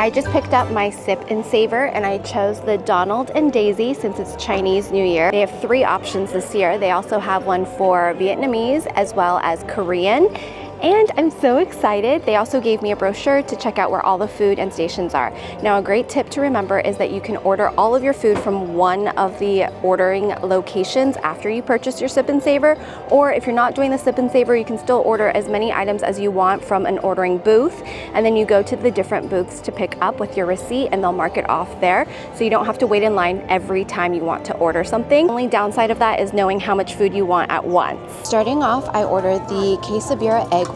I just picked up my Sip and Savor and I chose the Donald and Daisy since it's Chinese New Year. They have 3 options this year. They also have one for Vietnamese as well as Korean. And I'm so excited. They also gave me a brochure to check out where all the food and stations are. Now, a great tip to remember is that you can order all of your food from one of the ordering locations after you purchase your Sip and Savor. Or if you're not doing the Sip and Savor, you can still order as many items as you want from an ordering booth. And then you go to the different booths to pick up with your receipt and they'll mark it off there. So you don't have to wait in line every time you want to order something. The only downside of that is knowing how much food you want at once. Starting off, I ordered the Quesabirra Eggroll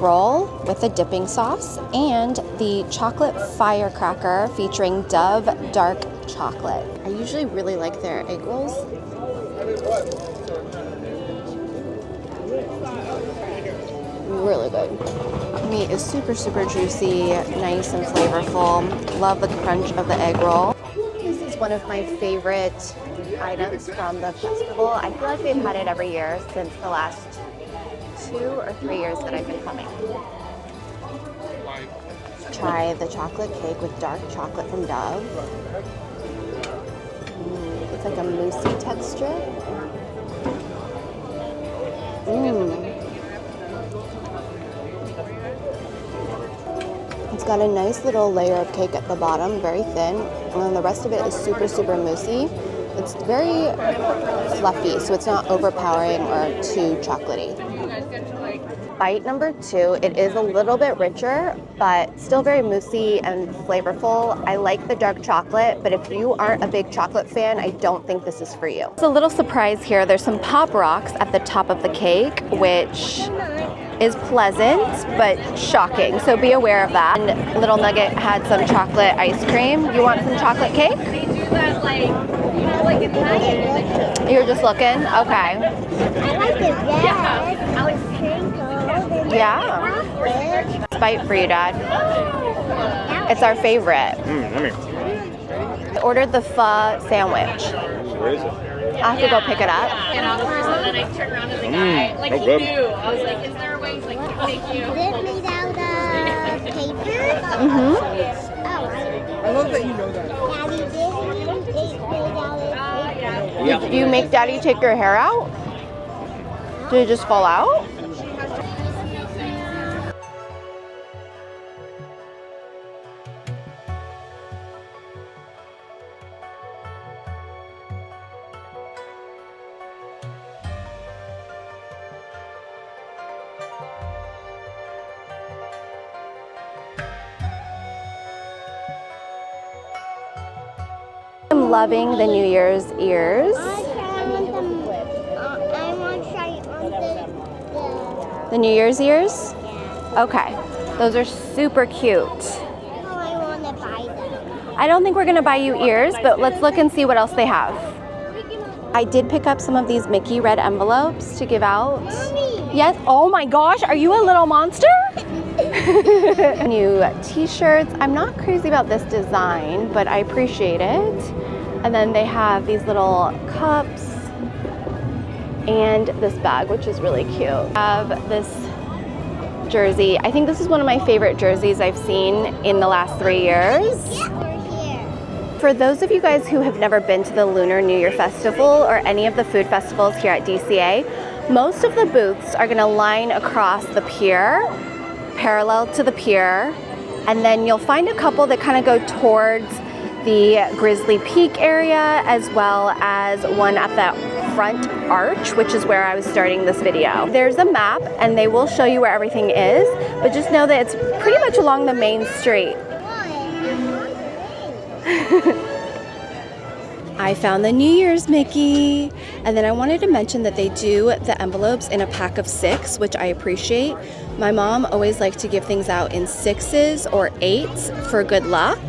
with a dipping sauce and the chocolate Firecracker featuring Dove dark chocolate. I usually really like their egg rolls. Really good. Meat is super juicy, nice and flavorful. Love the crunch of the egg roll. This is one of my favorite items from the festival. I feel like they've had it every year since the last 2 or 3 years that I've been coming. Try the chocolate cake with dark chocolate from Dove. It's like a moussey texture. It's got a nice little layer of cake at the bottom, very thin, and then the rest of it is super moussey. It's very fluffy, so it's not overpowering or too chocolatey. Bite number 2, it is a little bit richer, but still very moussey and flavorful. I like the dark chocolate, but if you aren't a big chocolate fan, I don't think this is for you. It's a little surprise here. There's some Pop Rocks at the top of the cake, which is pleasant, but shocking. So be aware of that. And Little Nugget had some chocolate ice cream. You want some chocolate cake? They do that like in Nugget. You're just looking? Okay. I like it red. Yeah. Alex. Yeah. Bite for you, Dad. It's our favorite. Yummy. I ordered the pho sandwich. Where is it? I have to go pick it up. And then I turned around to the guy. Like, he knew. I was like, is there a way? He's like, thank you. Is it made out of paper? Mm-hmm. Oh, I love that you know that. Daddy, this is made out of paper. Do you make Daddy take your hair out? Did it just fall out? I'm loving the New Year's ears. I want to try on The New Year's ears? Okay. Those are super cute. I want to buy them. I don't think we're going to buy you ears, but let's look and see what else they have. I did pick up some of these Mickey red envelopes to give out. Mommy. Yes. Oh my gosh, are you a little monster? New t-shirts. I'm not crazy about this design, but I appreciate it. And then they have these little cups and this bag, which is really cute. I have this jersey. I think this is one of my favorite jerseys I've seen in the last 3 years. For those of you guys who have never been to the Lunar New Year Festival or any of the food festivals here at DCA, most of the booths are gonna line across the pier, parallel to the pier, and then you'll find a couple that kind of go towards the Grizzly Peak area, as well as one at the front arch, which is where I was starting this video. There's a map and they will show you where everything is, but just know that it's pretty much along the main street. I found the New Year's Mickey, and then I wanted to mention that they do the envelopes in a pack of 6, which I appreciate. My mom always liked to give things out in 6s or 8s for good luck.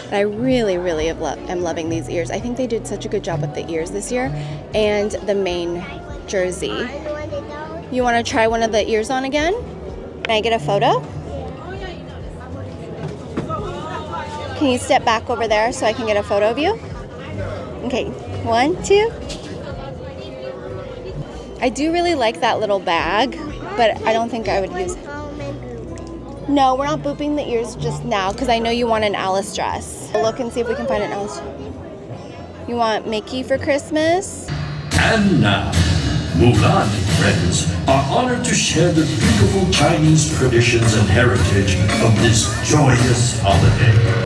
And I really am loving these ears. I think they did such a good job with the ears this year and the main jersey. You want to try one of the ears on again? Can I get a photo? Can you step back over there so I can get a photo of you? Okay, 1, 2. I do really like that little bag, but I don't think I would use it. No, we're not booping the ears just now because I know you want an Alice dress. We'll look and see if we can find an Alice. You want Mickey for Christmas? And now, Mulan and friends are honored to share the beautiful Chinese traditions and heritage of this joyous holiday.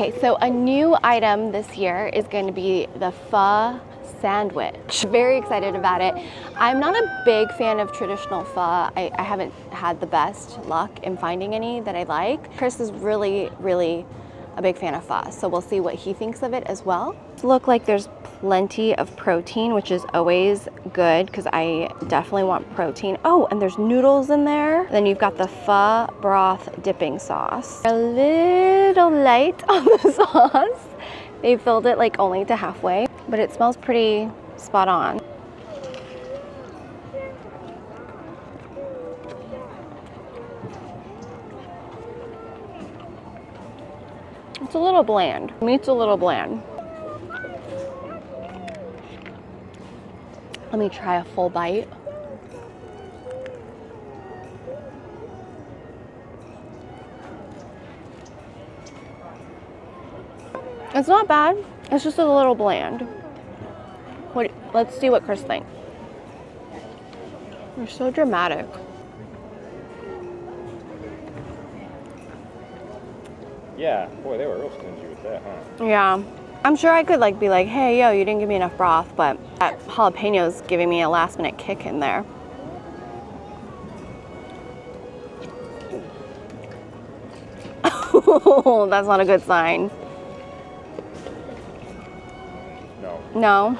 Okay, so a new item this year is going to be the pho sandwich. Very excited about it. I'm not a big fan of traditional pho. I haven't had the best luck in finding any that I like. Chris is really a big fan of pho, so we'll see what he thinks of it as well. Look like there's plenty of protein, which is always good because I definitely want protein. Oh, and there's noodles in there. Then you've got the pho broth dipping sauce. A little light on the sauce. They filled it like only to halfway, but it smells pretty spot on. It's a little bland. Meat's a little bland. Let me try a full bite. It's not bad. It's just a little bland. Let's see what Chris thinks. You're so dramatic. Yeah, boy, they were real stingy with that, huh? Yeah. I'm sure I could be like, hey, yo, you didn't give me enough broth, but that jalapeno's giving me a last minute kick in there. Oh, that's not a good sign. No. No?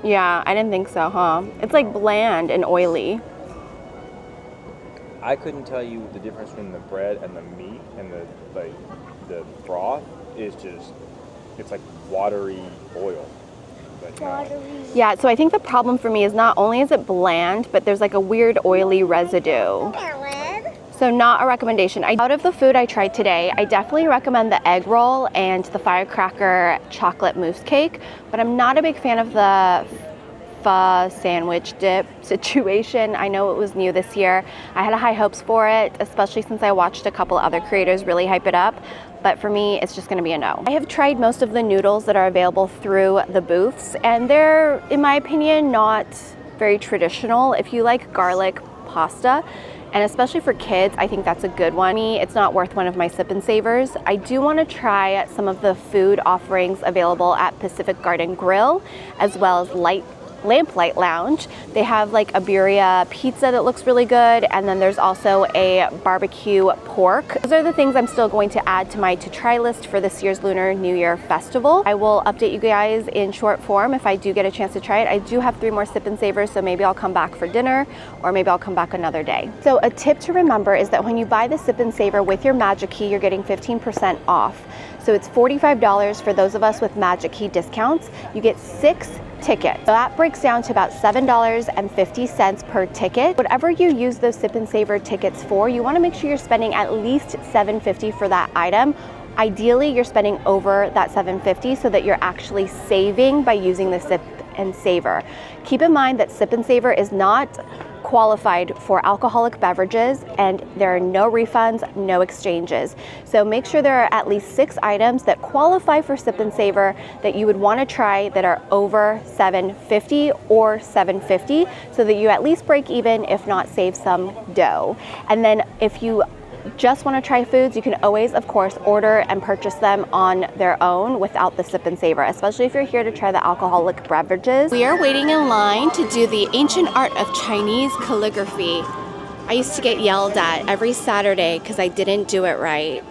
Yeah, I didn't think so, huh? It's like bland and oily. I couldn't tell you the difference between the bread and the meat, and the broth is just, it's like watery oil. But no. Yeah, so I think the problem for me is not only is it bland, but there's like a weird oily residue. So not a recommendation. Out of the food I tried today, I definitely recommend the egg roll and the Firecracker chocolate mousse cake, but I'm not a big fan of the pho sandwich dip situation. I know it was new this year. I had high hopes for it, especially since I watched a couple other creators really hype it up. But for me, it's just gonna be a no. I have tried most of the noodles that are available through the booths, and they're, in my opinion, not very traditional. If you like garlic pasta, and especially for kids, I think that's a good one. It's not worth one of my Sip and Savors. I do want to try some of the food offerings available at Pacific Garden Grill, as well as Lamplight Lounge. They have like a birria pizza that looks really good, and then there's also a barbecue pork. Those are the things I'm still going to add to my to try list for this year's Lunar New Year festival. I will update you guys in short form if I do get a chance to try it. I do have 3 more Sip and Savors, so maybe I'll come back for dinner, or maybe I'll come back another day. So a tip to remember is that when you buy the Sip and Savor with your Magic Key, you're getting 15% off. So it's $45 for those of us with Magic Key discounts. You get 6 ticket. So that breaks down to about $7.50 per ticket. Whatever you use those Sip and Savor tickets for, you want to make sure you're spending at least $7.50 for that item. Ideally, you're spending over that $7.50 so that you're actually saving by using the Sip and Savor. Keep in mind that Sip and Savor is not qualified for alcoholic beverages, and there are no refunds, no exchanges. So make sure there are at least 6 items that qualify for Sip and Savor that you would want to try that are over $7.50 or $7.50, so that you at least break even, if not save some dough. And then if you just want to try foods, you can always, of course, order and purchase them on their own without the Sip and Savor, especially if you're here to try the alcoholic beverages. We are waiting in line to do the ancient art of Chinese calligraphy. I used to get yelled at every Saturday because I didn't do it right.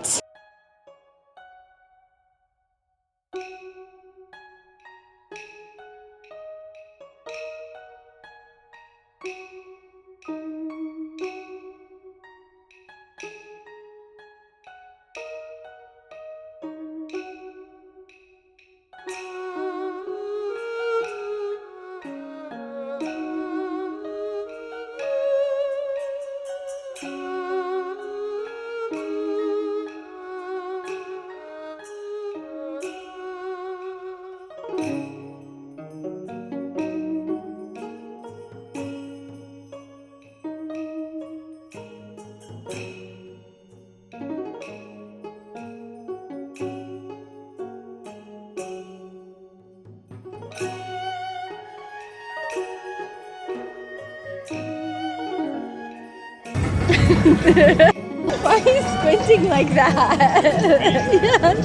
Why are you squinting like that? Yes.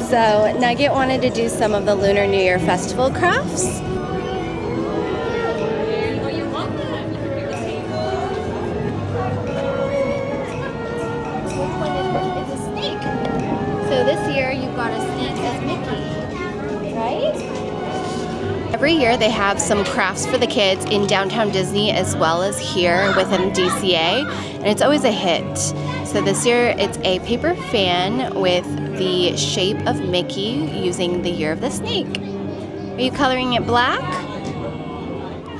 So Nugget wanted to do some of the Lunar New Year festival crafts. Which one is a snake? So this year you've got a snake as Mickey, right? Every year they have some crafts for the kids in downtown Disney as well as here within DCA, and it's always a hit. So this year it's a paper fan with the shape of Mickey using the year of the snake. Are you coloring it black?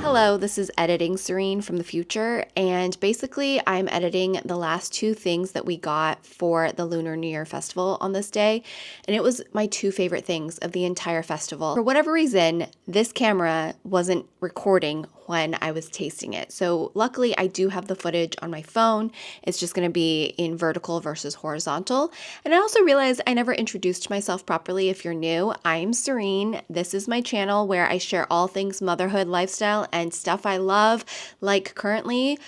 Hello, this is Editing Serene from the future, and basically I'm editing the last 2 things that we got for the Lunar New Year festival on this day, and it was my 2 favorite things of the entire festival. For whatever reason, this camera wasn't recording when I was tasting it. So luckily I do have the footage on my phone. It's just going to be in vertical versus horizontal. And I also realized I never introduced myself properly. If you're new, I'm Serene. This is my channel where I share all things motherhood, lifestyle, and stuff I love, like currently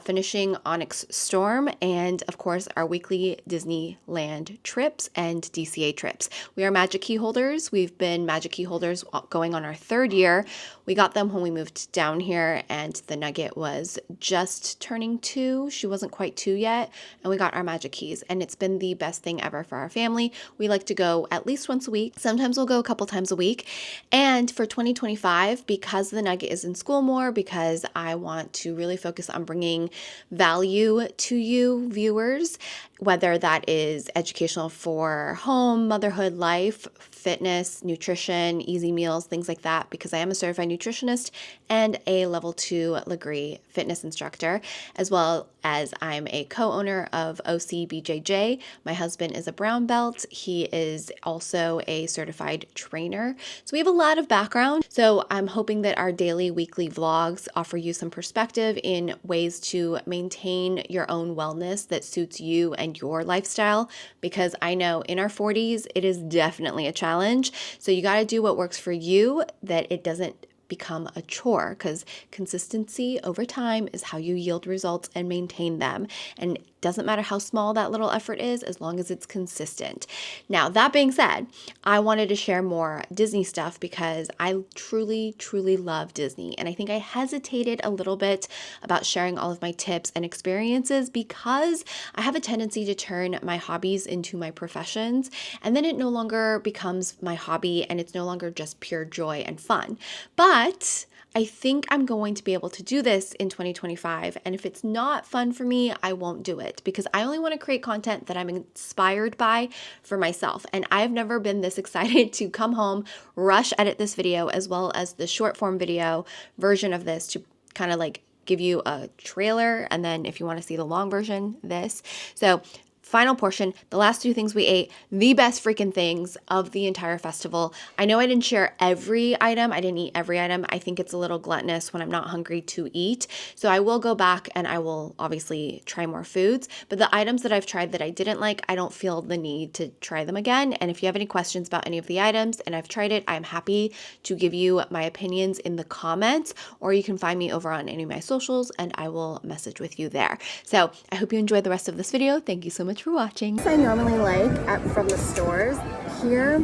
finishing Onyx Storm, and of course our weekly Disneyland trips and DCA trips. We are Magic Key holders. We've been Magic Key holders going on our 3rd year. We got them when we moved down here, and the Nugget was just turning 2. She wasn't quite 2 yet, and we got our Magic Keys, and it's been the best thing ever for our family. We like to go at least once a week. Sometimes we'll go a couple times a week. And for 2025, because the Nugget is in school more, because I want to really focus on bringing value to you viewers, whether that is educational for home, motherhood, life, fitness, nutrition, easy meals, things like that, because I am a certified nutritionist and a level 2 Lagree fitness instructor, as well as I'm a co-owner of OCBJJ. My husband is a brown belt. He is also a certified trainer. So we have a lot of background. So I'm hoping that our daily, weekly vlogs offer you some perspective in ways to maintain your own wellness that suits you and your lifestyle, because I know in our 40s, it is definitely a challenge. So you got to do what works for you, that it doesn't become a chore, because consistency over time is how you yield results and maintain them. And it doesn't matter how small that little effort is, as long as it's consistent. Now, that being said, I wanted to share more Disney stuff because I truly, truly love Disney. And I think I hesitated a little bit about sharing all of my tips and experiences because I have a tendency to turn my hobbies into my professions, and then it no longer becomes my hobby and it's no longer just pure joy and fun. But I think I'm going to be able to do this in 2025, and if it's not fun for me, I won't do it, because I only want to create content that I'm inspired by for myself. And I've never been this excited to come home, rush edit this video, as well as the short form video version of this, to kind of like give you a trailer, and then if you want to see the long version, this. So final portion, the last two things we ate, the best freaking things of the entire festival. I know I didn't share every item. I didn't eat every item. I think it's a little gluttonous when I'm not hungry to eat. So I will go back and I will obviously try more foods. But the items that I've tried that I didn't like, I don't feel the need to try them again. And if you have any questions about any of the items and I've tried it, I'm happy to give you my opinions in the comments, or you can find me over on any of my socials and I will message with you there. So I hope you enjoyed the rest of this video. Thank you so much for watching. I normally like from the stores here,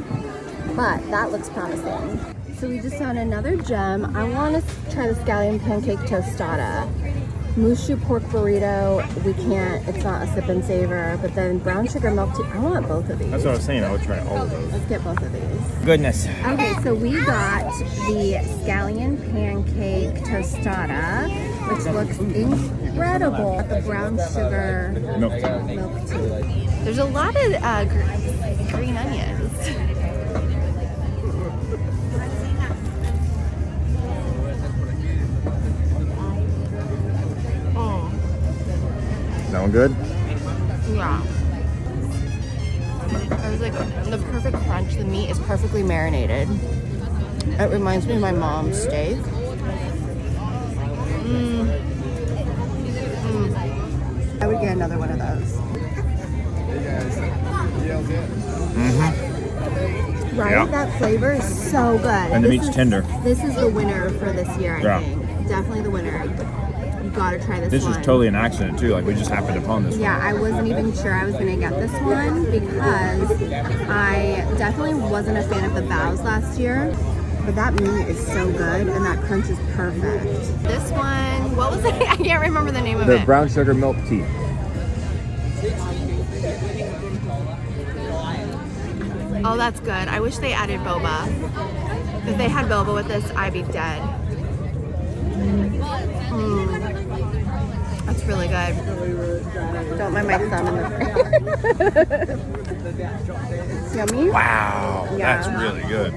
but that looks promising. So we just found another gem. I want to try the Scallion Pancake Tostada. Mushu pork burrito, we can't, it's not a sip and savor, but then brown sugar milk tea, I want both of these. That's what I was saying, I would try all of those. Let's get both of these. Goodness. Okay, so we got the Scallion Pancake Tostada, which looks incredible. The brown sugar Milk tea. There's a lot of green onions. That one good? Yeah. It was like the perfect crunch. The meat is perfectly marinated. It reminds me of my mom's steak. I would get another one of those. Right? Yeah. That flavor is so good. And the meat's tender. This is the winner for this year, I think. Definitely the winner. You gotta try this one. This was totally an accident too, like we just happened upon this one. Yeah, I wasn't even sure I was gonna get this one because I definitely wasn't a fan of the bows last year. But that meat is so good and that crunch is perfect. This one, what was it? I can't remember the name of it. The brown sugar milk tea. Oh, that's good. I wish they added boba. If they had boba with this, I'd be dead. That's really good. Don't mind my thumb in the Yummy? Wow, Yeah. that's really good.